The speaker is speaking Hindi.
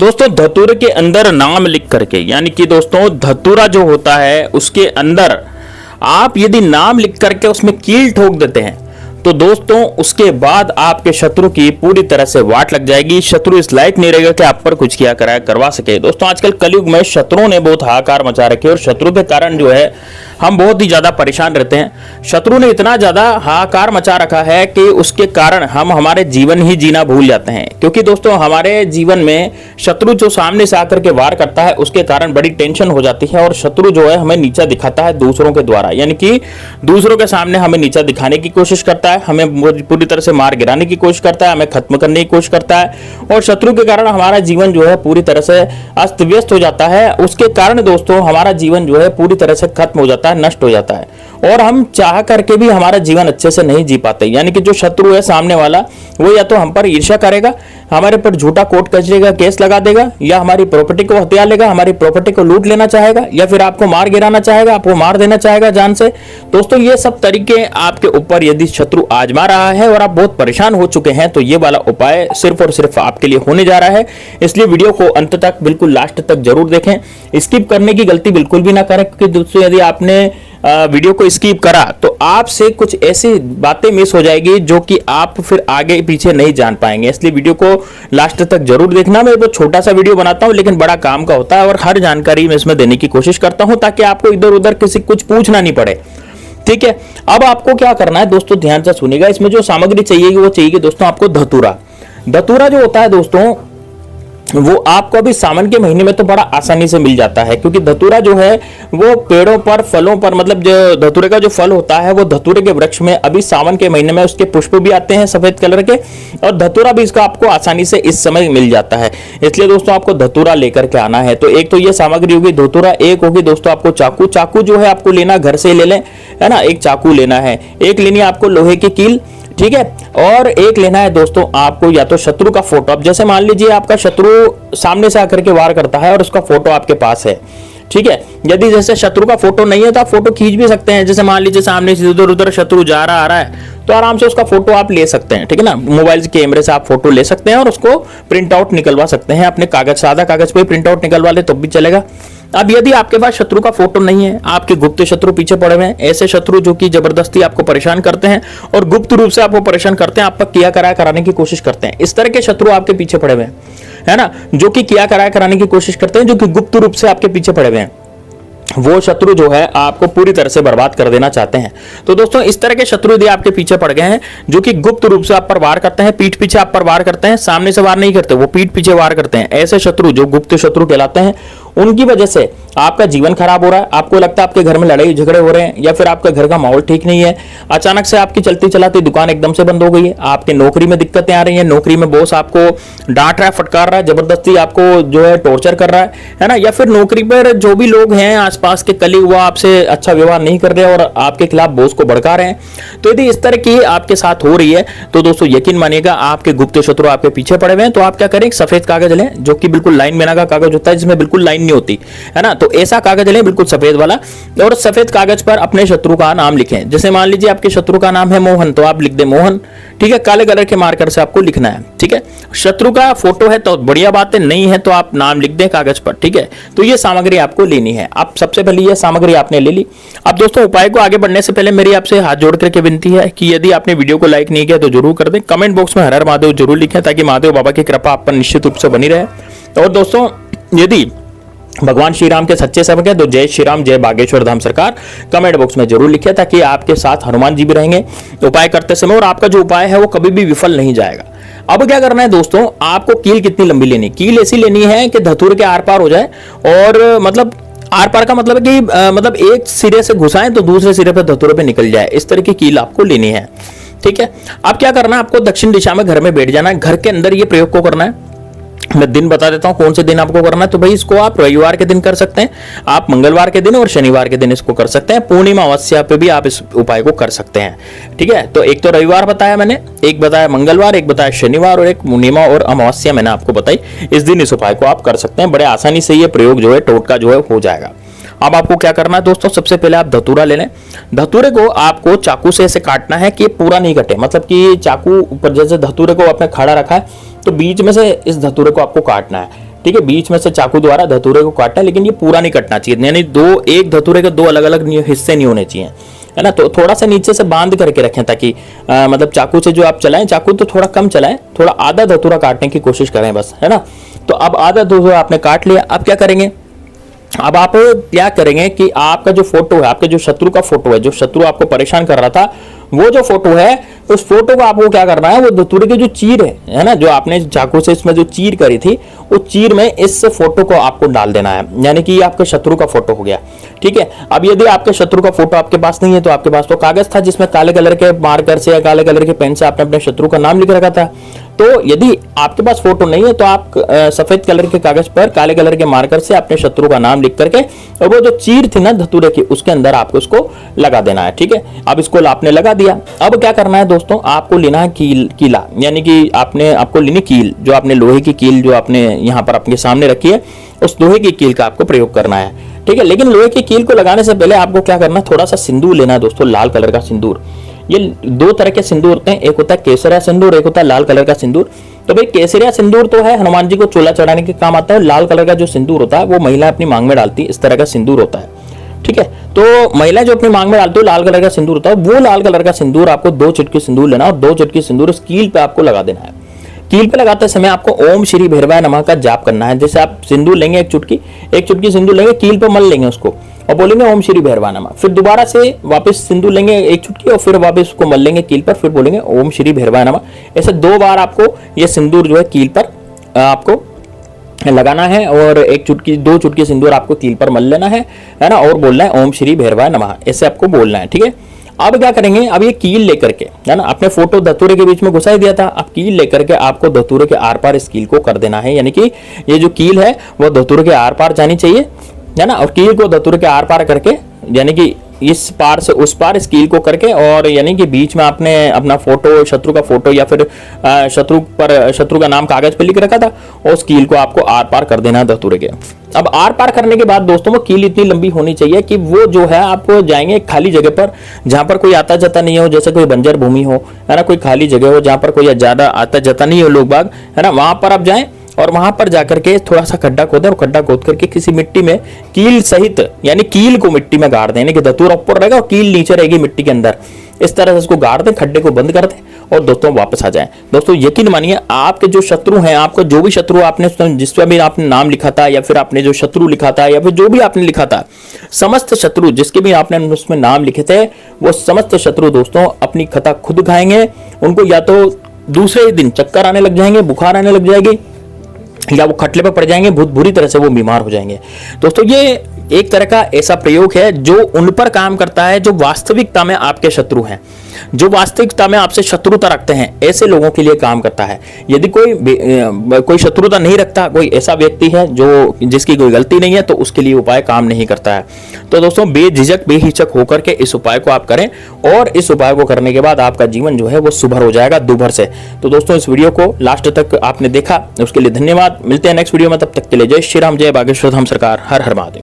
दोस्तों धतूरे के अंदर नाम लिख करके, यानी कि दोस्तों धतूरा जो होता है उसके अंदर आप यदि नाम लिख करके उसमें कील ठोक देते हैं तो दोस्तों उसके बाद आपके शत्रु की पूरी तरह से वाट लग जाएगी। शत्रु इस लायक नहीं रहेगा कि आप पर कुछ किया कराया करवा सके। दोस्तों आजकल कलयुग में शत्रुओं ने बहुत हाहाकार मचा रखे और शत्रु के कारण जो है हम बहुत ही ज्यादा परेशान रहते हैं। शत्रु ने इतना ज्यादा हाहाकार मचा रखा है कि उसके कारण हम हमारे जीवन ही जीना भूल जाते हैं, क्योंकि दोस्तों हमारे जीवन में शत्रु जो सामने से आकर के वार करता है उसके कारण बड़ी टेंशन हो जाती है और शत्रु जो है हमें नीचा दिखाता है दूसरों के द्वारा, यानी कि दूसरों के सामने हमें नीचा दिखाने की कोशिश करता है, हमें पूरी तरह से मार गिराने की कोशिश करता है, हमें खत्म करने की कोशिश करता है और शत्रु के कारण हमारा जीवन जो है पूरी तरह से अस्त व्यस्त हो जाता है। उसके कारण दोस्तों हमारा जीवन जो है पूरी तरह से खत्म हो जाता है, नष्ट हो जाता है और हम चाह करके भी हमारा जीवन अच्छे से नहीं जी पाते। यानी कि जो शत्रु है सामने वाला वो या तो हम पर ईर्ष्या करेगा, हमारे पर झूठा कोर्ट कचहरी का केस लगा देगा, या हमारी प्रॉपर्टी को हथिया लेगा, हमारी प्रॉपर्टी को लूट लेना चाहेगा, या फिर आपको मार गिराना चाहेगा, आपको मार देना चाहेगा जान से। दोस्तों ये सब तरीके आपके ऊपर यदि शत्रु आजमा रहा है और आप बहुत परेशान हो चुके हैं तो ये वाला उपाय सिर्फ और सिर्फ आपके लिए होने जा रहा है। इसलिए वीडियो को अंत तक बिल्कुल लास्ट तक जरूर देखें, स्किप करने की गलती बिल्कुल भी ना करें, क्योंकि दोस्तों यदि आपने वीडियो को स्किप करा तो आपसे कुछ ऐसी बातें मिस हो जाएगी जो कि आप फिर आगे पीछे नहीं जान पाएंगे। इसलिए वीडियो को लास्ट तक जरूर देखना। मैं तो छोटा सा वीडियो बनाता हूं लेकिन बड़ा काम का होता है और हर जानकारी मैं इसमें देने की कोशिश करता हूं ताकि आपको इधर उधर किसी कुछ पूछना नहीं पड़े। ठीक है, अब आपको क्या करना है दोस्तों, ध्यान से सुनिएगा। इसमें जो सामग्री चाहिए वो चाहिए दोस्तों आपको धतूरा। धतूरा जो होता है दोस्तों वो आपको अभी सावन के महीने में तो बड़ा आसानी से मिल जाता है, क्योंकि धतूरा जो है वो पेड़ों पर फलों पर, मतलब जो धतूरे का जो फल होता है वो धतूरे के वृक्ष में अभी सावन के महीने में उसके पुष्प भी आते हैं सफेद कलर के, और धतूरा भी इसका आपको आसानी से इस समय मिल जाता है। इसलिए दोस्तों आपको धतूरा लेकर के आना है। तो एक तो ये सामग्री होगी धतूरा, एक होगी दोस्तों आपको चाकू। चाकू जो है आपको लेना घर से ले लें, है ना, एक चाकू लेना है, एक लेनी है आपको लोहे की कील, ठीक है, और एक लेना है दोस्तों आपको या तो शत्रु का फोटो। अब जैसे मान लीजिए आपका शत्रु सामने से आकर के वार करता है और उसका फोटो आपके पास है, ठीक है। यदि जैसे शत्रु का फोटो नहीं है तो आप फोटो खींच भी सकते हैं। जैसे मान लीजिए सामने से इधर उधर शत्रु जा रहा आ रहा है तो आराम से उसका फोटो आप ले सकते हैं, ठीक है ना। मोबाइल के कैमरे से आप फोटो ले सकते हैं और उसको प्रिंट आउट निकलवा सकते हैं अपने कागज, सादा कागज पे प्रिंट आउट निकलवा ले तो भी चलेगा। अब यदि आपके पास शत्रु का फोटो नहीं है, आपके गुप्त शत्रु पीछे पड़े हुए हैं, ऐसे शत्रु जो कि जबरदस्ती आपको परेशान करते हैं और गुप्त रूप से आपको परेशान करते हैं, आप पर किया कराया कराने की कोशिश करते हैं, इस तरह के शत्रु आपके पीछे पड़े हुए हैं, है ना, जो कि किया कराया कराने की कोशिश करते हैं, जो कि गुप्त रूप से आपके पीछे पड़े हुए हैं, वो शत्रु जो है आपको पूरी तरह से बर्बाद कर देना चाहते हैं। तो दोस्तों इस तरह के शत्रु यदि आपके पीछे पड़ गए हैं जो कि गुप्त रूप से आप पर वार करते हैं, पीठ पीछे आप पर वार करते हैं, सामने से वार नहीं करते, वो पीठ पीछे वार करते हैं, ऐसे शत्रु जो गुप्त शत्रु कहलाते हैं, उनकी वजह से आपका जीवन खराब हो रहा है, आपको लगता है आपके घर में लड़ाई झगड़े हो रहे हैं, या फिर आपके घर का माहौल ठीक नहीं है, अचानक से आपकी चलती चलाती दुकान एकदम से बंद हो गई है, आपके नौकरी में दिक्कतें आ रही हैं, नौकरी में बॉस आपको डांट रहा है, फटकार रहा है, जबरदस्ती आपको जो है टॉर्चर कर रहा है ना, या फिर नौकरी पर जो भी लोग हैं आसपास के कलीग वो आपसे अच्छा व्यवहार नहीं कर रहे और आपके खिलाफ बॉस को भड़का रहे हैं। तो यदि इस तरह की आपके साथ हो रही है तो दोस्तों यकीन मानिएगा आपके गुप्त शत्रु आपके पीछे पड़े हुए हैं। तो आप क्या करें, सफेद कागज लें जो कि बिल्कुल लाइन में का कागज होता है, जिसमें बिल्कुल लाइन नहीं होती है ना, तो ऐसा कागज लें बिल्कुल सफेद वाला, और सफेद कागज पर अपने शत्रु का नाम लिखें। जैसे मान लीजिए आपके शत्रु का नाम है मोहन, तो आप लिख दें मोहन, ठीक है, काले कलर के मार्कर से आपको लिखना है, ठीक है। शत्रु का फोटो है तो बढ़िया बात है, नहीं है तो आप नाम लिख दें कागज पर, ठीक है। तो ये सामग्री आपको लेनी है। अब सबसे पहले ये सामग्री आपने ले ली। अब दोस्तों उपाय को आगे बढ़ने से पहले मेरी आपसे हाथ जोड़ करके विनती है कि यदि आपने वीडियो को लाइक नहीं किया तो जरूर कर दें, कमेंट बॉक्स में हर हर महादेव जरूर लिखें ताकि महादेव बाबा की कृपा आप पर निश्चित रूप से बनी रहे। और दोस्तों यदि भगवान श्री राम के सच्चे सेवक हैं तो जय श्री राम, जय बागेश्वर धाम सरकार कमेंट बॉक्स में जरूर लिखिए ताकि आपके साथ हनुमान जी भी रहेंगे उपाय करते समय और आपका जो उपाय है वो कभी भी विफल नहीं जाएगा। अब क्या करना है दोस्तों, आपको कील कितनी लंबी लेनी, कील ऐसी लेनी है कि धतूरे के आर पार हो जाए, और मतलब आर पार का मतलब है कि मतलब एक सिरे से घुसाएं तो दूसरे सिरे पे धतूरे पे निकल जाए, इस तरह की कील आपको लेनी है, ठीक है। अब क्या करना है, आपको दक्षिण दिशा में घर में बैठ जाना है, घर के अंदर ये प्रयोग को करना है। मैं दिन बता देता हूं कौन से दिन आपको करना है। तो भाई इसको आप रविवार के दिन कर सकते हैं, आप मंगलवार के दिन और शनिवार के दिन इसको कर सकते हैं, पूर्णिमा अमावस्या पे भी आप इस उपाय को कर सकते हैं, ठीक है। तो एक तो रविवार बताया मैंने, एक बताया मंगलवार, एक बताया शनिवार और एक पूर्णिमा और अमावस्या मैंने आपको बताई। इस दिन इस उपाय को आप कर सकते हैं, बड़े आसानी से ये प्रयोग जो है टोटका जो है हो जाएगा। अब आपको क्या करना है दोस्तों, सबसे पहले आप धतूरा ले लें। धतूरे को आपको चाकू से ऐसे काटना है कि पूरा नहीं कटे, मतलब कि चाकू ऊपर जैसे धतूरे को आपने खड़ा रखा है तो बीच में से इस धतूरे को आपको काटना है, ठीक है, बीच में से चाकू द्वारा धतूरे को काटना है, लेकिन ये पूरा नहीं कटना चाहिए, यानी एक धतूरे के दो अलग अलग हिस्से नहीं होने चाहिए, है ना। तो थोड़ा सा नीचे से बांध करके रखें ताकि मतलब चाकू से जो आप चलाएं, चाकू तो थोड़ा कम चलाएं, थोड़ा आधा धतूरा काटने की कोशिश करें बस, है ना। तो अब आधा धतूरा आपने काट लिया। अब क्या करेंगे, अब आप क्या करेंगे कि आपका जो फोटो है, आपके जो शत्रु का फोटो है, जो शत्रु आपको परेशान कर रहा था, वो जो फोटो है, उस फोटो को आपको क्या करना है, वो धतूरे की जो चीर है ना, जो आपने चाकू से इसमें जो चीर करी थी, उस चीर में इस फोटो को आपको डाल देना है, यानी कि ये आपके शत्रु का फोटो हो गया। ठीक है, अब यदि आपके शत्रु का फोटो आपके पास नहीं है, तो आपके पास तो कागज था जिसमें काले कलर के मार्कर से या काले कलर के पेन से आपने अपने शत्रु का नाम लिख रखा था। तो यदि आपके पास फोटो नहीं है, तो आप सफेद कलर के कागज पर काले कलर के मार्कर से अपने शत्रु का नाम लिख करके, और वो जो चीर थी ना धतूरे की, उसके अंदर आपको उसको लगा देना है। ठीक है, अब इसको आपने लगा दिया। अब क्या करना है दोस्तों, आपको लेना है कीला, यानी कि आपको लेनी कील, जो आपने लोहे की कील जो आपने यहाँ पर आपके सामने रखी है, उस लोहे की कील का आपको प्रयोग करना है। ठीक है, लेकिन लोहे की कील को लगाने से पहले आपको क्या करना है, थोड़ा सा सिंदूर लेना है दोस्तों, लाल कलर का सिंदूर। ये दो तरह के सिंदूर होते हैं, एक होता है केसरिया सिंदूर, एक होता है लाल कलर का सिंदूर। तो भाई केसरिया सिंदूर तो है हनुमान जी को चोला चढ़ाने के काम आता है, लाल कलर का जो सिंदूर होता है वो महिला अपनी मांग में डालती है, इस तरह का सिंदूर होता है। ठीक है, तो महिला जो अपनी मांग में डालती है लाल कलर का सिंदूर होता है, वो लाल कलर का सिंदूर आपको 2 चुटकी सिंदूर लेना और 2 चुटकी सिंदूर इस कील पे आपको लगा देना है। कील पे लगाते समय आपको ओम श्री भैरवाय नमः का जाप करना है। जैसे आप सिंदूर लेंगे एक चुटकी सिंदूर लेंगे, कील पे मल लेंगे उसको और बोलेंगे ओम श्री भैरवाय नमः। फिर दोबारा से वापस सिंदूर लेंगे एक चुटकी और फिर वापस उसको मल लेंगे कील पर, फिर बोलेंगे ओम श्री भैरवाय नमः। ऐसे 2 बार आपको ये सिंदूर जो है कील पर आपको लगाना है और 2 चुटकी सिंदूर आपको कील पर मल लेना है ना, और बोलना है ओम श्री भैरवाय नमः, ऐसे आपको बोलना है। ठीक है, अब क्या करेंगे, अब ये कील लेकर के, है ना, अपने फोटो धतूरे के बीच में घुसा ही दिया था, अब कील लेकर के आपको धतूरे के आर पार इस कील को कर देना है, यानी कि ये जो कील है वो धतूरे के आर पार जानी चाहिए, है ना। और कील को धतूरे के आर पार करके, यानी कि इस पार से उस पार इस कील को करके, और यानी कि बीच में आपने अपना फोटो, शत्रु का फोटो या फिर शत्रु का नाम कागज पे लिख रखा था, और उस कील को आपको आर पार कर देना है धतूरे के। अब आर पार करने के बाद दोस्तों वो कील इतनी लंबी होनी चाहिए कि वो जो है आप जाएंगे खाली जगह पर जहां पर कोई आता जाता नहीं हो, जैसे कोई बंजर भूमि हो, है ना, कोई खाली जगह हो जहां पर कोई ज्यादा आता जाता नहीं हो लोग बाग, है ना, वहां पर आप जाएं और वहां पर जाकर के थोड़ा सा खड्डा खोदें और खड्डा खोद करके किसी मिट्टी में कील सहित, यानी कील को मिट्टी में गाड़ दें, यानी कि धतूरा ऊपर रहेगा और कील नीचे रहेगी मिट्टी के अंदर, इस तरह से उसको गाड़ दें, खड्डे को बंद कर दें और दोस्तों वापस आ जाएं। दोस्तों यकीन मानिए आपके जो शत्रु हैं, आपका जो भी शत्रु आपने जिसमें भी आपने नाम लिखा था या फिर आपने जो शत्रु लिखा था या फिर जो भी आपने लिखा था, समस्त शत्रु जिसके भी आपने उसमें नाम लिखे थे, वो समस्त शत्रु दोस्तों अपनी खता खुद खाएंगे। उनको या तो दूसरे दिन चक्कर आने लग जाएंगे, बुखार आने लग जाएगी, या वो खटले पर पड़ जाएंगे, बहुत बुरी तरह से वो बीमार हो जाएंगे। दोस्तों ये एक तरह का ऐसा प्रयोग है जो उन पर काम करता है जो वास्तविकता में आपके शत्रु हैं, जो वास्तविकता में आपसे शत्रुता रखते हैं, ऐसे लोगों के लिए काम करता है। यदि कोई शत्रुता नहीं रखता, कोई ऐसा व्यक्ति है जो जिसकी कोई गलती नहीं है, तो उसके लिए उपाय काम नहीं करता है। तो दोस्तों बेझिझक बेहिचक होकर के इस उपाय को आप करें, और इस उपाय को करने के बाद आपका जीवन जो है वो सुभर हो जाएगा, दुभर से। तो दोस्तों इस वीडियो को लास्ट तक आपने देखा, उसके लिए धन्यवाद। मिलते हैं नेक्स्ट वीडियो में, तब तक के लिए जय श्री राम, जय बागेश्वर धाम सरकार, हर हर महादेव।